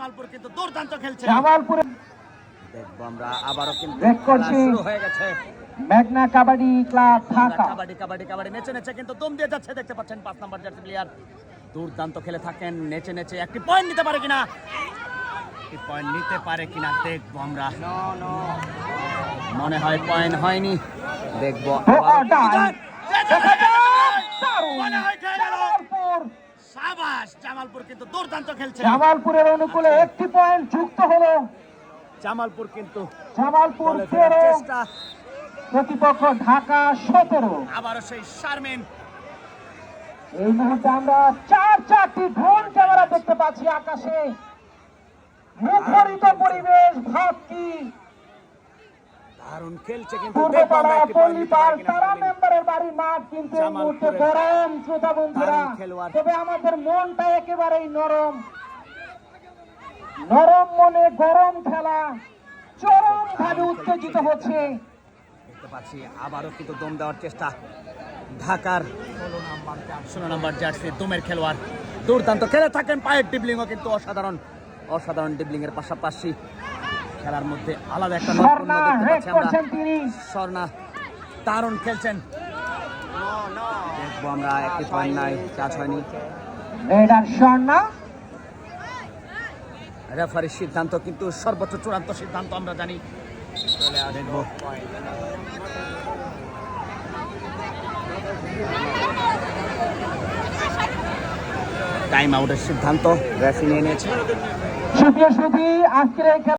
জামালপুর কিন্তু দুর্দান্ত খেলছে। জামালপুরে দেখবো আমরা আবারও কিন্তু ব্রেক করছি। শুরু হয়ে গেছে। মেঘনা কাবাডি ক্লাব ঢাকা। কাবাডি কাবাডি কাবাডি নেচে নেচে কিন্তু দম দিয়ে যাচ্ছে, দেখতে পাচ্ছেন 5 নম্বর জার্সি প্লেয়ার দুর্দান্ত খেলে থাকেন। নেচে নেচে একটি পয়েন্ট নিতে পারে কিনা, একটি পয়েন্ট নিতে পারে কিনা দেখবো আমরা। মনে হয় পয়েন্ট হয়নি, দেখবো সাবাস। জামালপুর কিন্তু দুর্দান্ত খেলছে। জামালপুরের অনুকূলে একটি পয়েন্ট যুক্ত হলো। জামালপুর কিন্তু জামালপুর বলে ফেরার 13, চেষ্টা। প্রতিপক্ষ ঢাকা 17। আবারও সেই শারমিন। এই মুহূর্তে আমরা চারটি ড্রোন ক্যামেরা দেখতে পাচ্ছি আকাশে। মুখরিত পরিবেশ, ভাব কি দারুণ খেলছে কিন্তু পূর্বপাড়া পল্লীপাড় তারা মেম্বারের বাড়ি মাঠ কিন্তু এই মুহূর্তে গরম শ্রোতা বন্ধুরা। তবে আমাদের মনটা একেবারেই নরম, নরম মনে গরম খেলা চরম ভাবে উত্তেজিত হচ্ছে। দেখতে পাচ্ছি আবারও কিন্তু দম দেওয়ার চেষ্টা ঢাকার 16 নম্বর জার্সি দমের খেলোয়াড় দুর্দান্ত খেলে থাকেন। পায়ের ডিবলিংও কিন্তু অসাধারণ, অসাধারণ ডিবলিং এর পাশাপাশি খেলার মধ্যে আলাদা একটা নৈপুণ্য দেখতে পাচ্ছি আমরা। স্বর্ণা দারুণ খেলছেন। দেখবো আমরা একটি পয়েন্ট নাই, কাজ হয়নি। স্বর্ণা রেফারির সিদ্ধান্ত কিন্তু সর্বোচ্চ চূড়ান্ত সিদ্ধান্ত আমরা জানি। দেখবো টাইম আউটের সিদ্ধান্ত রেফারি নিয়ে নিয়েছে। সুপ্রিয় সুধী, আজকের এই